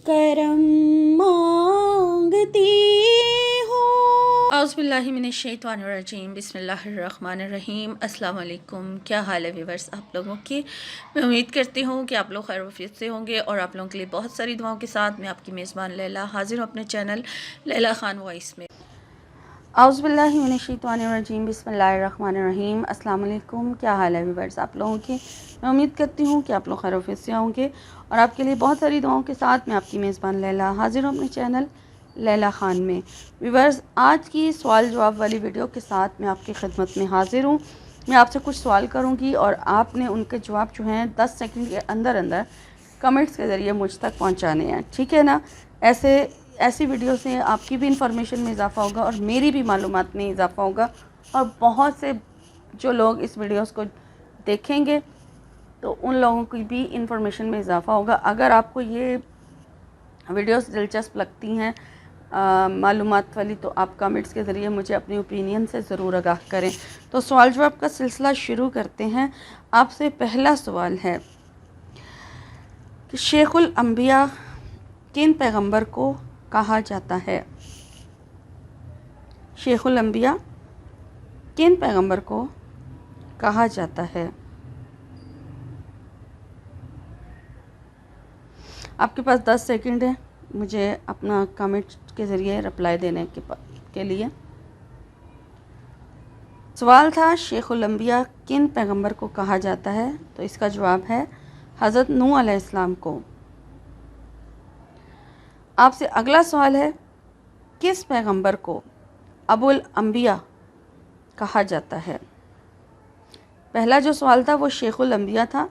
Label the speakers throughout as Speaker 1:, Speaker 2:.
Speaker 1: करम मांगती हूँ। औज़ुबिल्लाहि मिनश्शैतानिर्रजीम, बिस्मिल्लाहिर्रहमानिर्रहीम। अस्सलाम वालेकुम। क्या हाल है व्यूअर्स आप लोगों की? मैं उम्मीद करती हूँ कि आप लोग खैर वफियत से होंगे और आप लोगों के लिए बहुत सारी दुआओं के साथ मैं आपकी मेज़बान लैला हाजिर हूँ अपने चैनल लैला खान वॉइस में। औज़ुबिल्लाहि मिनश्शैतानिर्रजीम, बिस्मिल्लाहिर्रहमानिर्रहीम। अस्सलाम वालेकुम। क्या हाल है व्यूअर्स आप लोगों की? मैं उम्मीद करती हूँ कि आप लोग खैर वफियत से होंगे और आपके लिए बहुत सारी दुआओं के साथ मैं आपकी मेज़बान लैला हाजिर हूँ अपने चैनल लैला खान में। व्यूअर्स, आज की सवाल जवाब वाली वीडियो के साथ मैं आपकी खिदमत में हाजिर हूँ। मैं आपसे कुछ सवाल करूँगी और आपने उनके जवाब जो हैं 10 सेकंड के अंदर अंदर कमेंट्स के ज़रिए मुझ तक पहुँचाने हैं, ठीक है ना? ऐसी वीडियो से आपकी भी इंफॉर्मेशन में इजाफ़ा होगा और मेरी भी मालूमात में इजाफ़ा होगा और बहुत से जो लोग इस वीडियोस को देखेंगे तो उन लोगों की भी इंफॉर्मेशन में इजाफ़ा होगा। अगर आपको ये वीडियोस दिलचस्प लगती हैं मालूमात वाली, तो आप कमेंट्स के ज़रिए मुझे अपनी ओपिनियन से ज़रूर आगाह करें। तो सवाल जवाब का सिलसिला शुरू करते हैं। आपसे पहला सवाल है कि शेखुल अंबिया किन पैगंबर को कहा जाता है? शेखुल अंबिया किन पैगंबर को कहा जाता है? आपके पास 10 सेकंड है मुझे अपना कमेंट के ज़रिए रिप्लाई देने के लिए। सवाल था शेखुल अंबिया किन पैगंबर को कहा जाता है, तो इसका जवाब है हज़रत नूह अलैहिस्सलाम को। आपसे अगला सवाल है किस पैगंबर को अबुल अंबिया कहा जाता है? पहला जो सवाल था वो शेखुल अंबिया था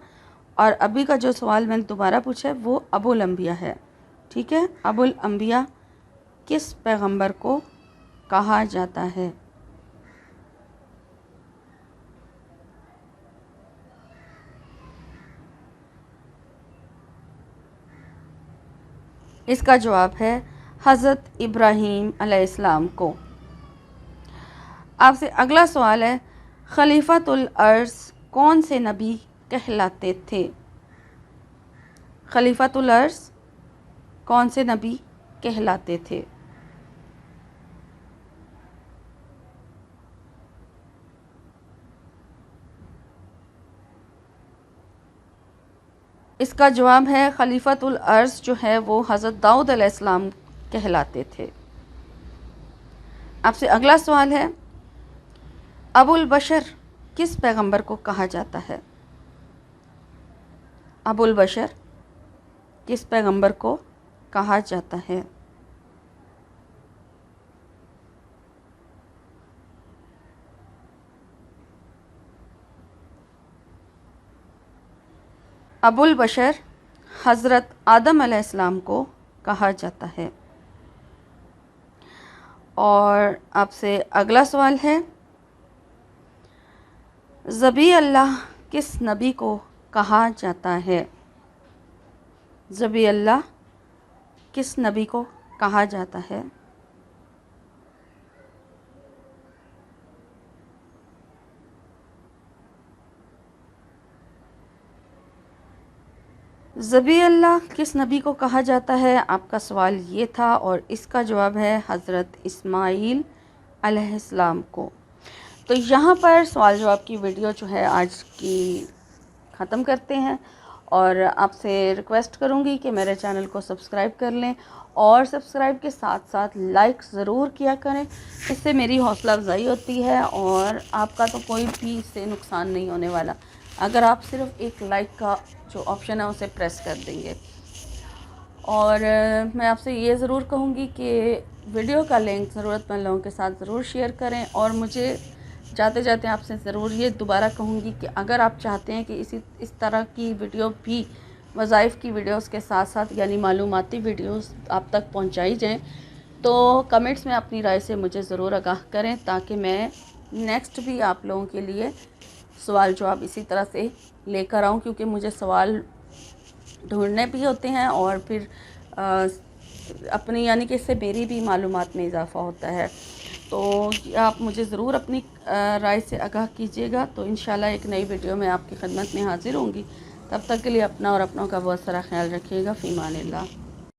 Speaker 1: और अभी का जो सवाल मैंने दोबारा पूछा है वो अबुल अंबिया है, ठीक है? अबुल अंबिया किस पैगंबर को कहा जाता है? इसका जवाब है हज़रत इब्राहीम अलैहिस्सलाम को। आपसे अगला सवाल है खलीफतुल अर्ज़ कौन से नबी कहलाते थे? खलीफतुल अर्ज़ कौन से नबी कहलाते थे? इसका जवाब है खलीफतुल अर्ज़ जो है वो हज़रत दाऊद अलैहिस्सलाम कहलाते थे। आपसे अगला सवाल है अबुल बशर किस पैगंबर को कहा जाता है? अबुल बशर किस पैगंबर को कहा जाता है? अबुल बशर हज़रत आदम अलैहिस्सलाम को कहा जाता है। और आपसे अगला सवाल है ज़बी अल्लाह किस नबी को कहा जाता है? ज़बी अल्लाह किस नबी को कहा जाता है? ज़बी अल्लाह किस नबी को कहा जाता है, आपका सवाल ये था और इसका जवाब है हज़रत इस्माईल अलैहिस्सलाम को। तो यहाँ पर सवाल जवाब की वीडियो जो है आज की ख़त्म करते हैं और आपसे रिक्वेस्ट करूँगी कि मेरे चैनल को सब्सक्राइब कर लें और सब्सक्राइब के साथ साथ लाइक ज़रूर किया करें। इससे मेरी हौसला अफजाई होती है और आपका तो कोई भी इससे नुकसान नहीं होने वाला अगर आप सिर्फ एक लाइक का जो ऑप्शन है उसे प्रेस कर देंगे। और मैं आपसे ये ज़रूर कहूँगी कि वीडियो का लिंक ज़रूरतमंद लोगों के साथ ज़रूर शेयर करें और मुझे जाते जाते आपसे ज़रूर ये दोबारा कहूँगी कि अगर आप चाहते हैं कि इस तरह की वीडियो भी वज़ाइफ़ की वीडियोस के साथ साथ यानी मालूमाती वीडियोस आप तक पहुँचाई जाएँ तो कमेंट्स में अपनी राय से मुझे ज़रूर आगाह करें ताकि मैं नेक्स्ट भी आप लोगों के लिए सवाल जवाब इसी तरह से लेकर आऊँ, क्योंकि मुझे सवाल ढूंढने भी होते हैं और फिर अपनी यानी कि इससे मेरी भी मालूमात में इजाफ़ा होता है। तो आप मुझे ज़रूर अपनी राय से आगाह कीजिएगा। तो इंशाल्लाह एक नई वीडियो में आपकी खिदमत में हाज़िर होंगी। तब तक के लिए अपना और अपनों का बहुत सारा ख्याल रखिएगा। फ़ी अमानिल्लाह।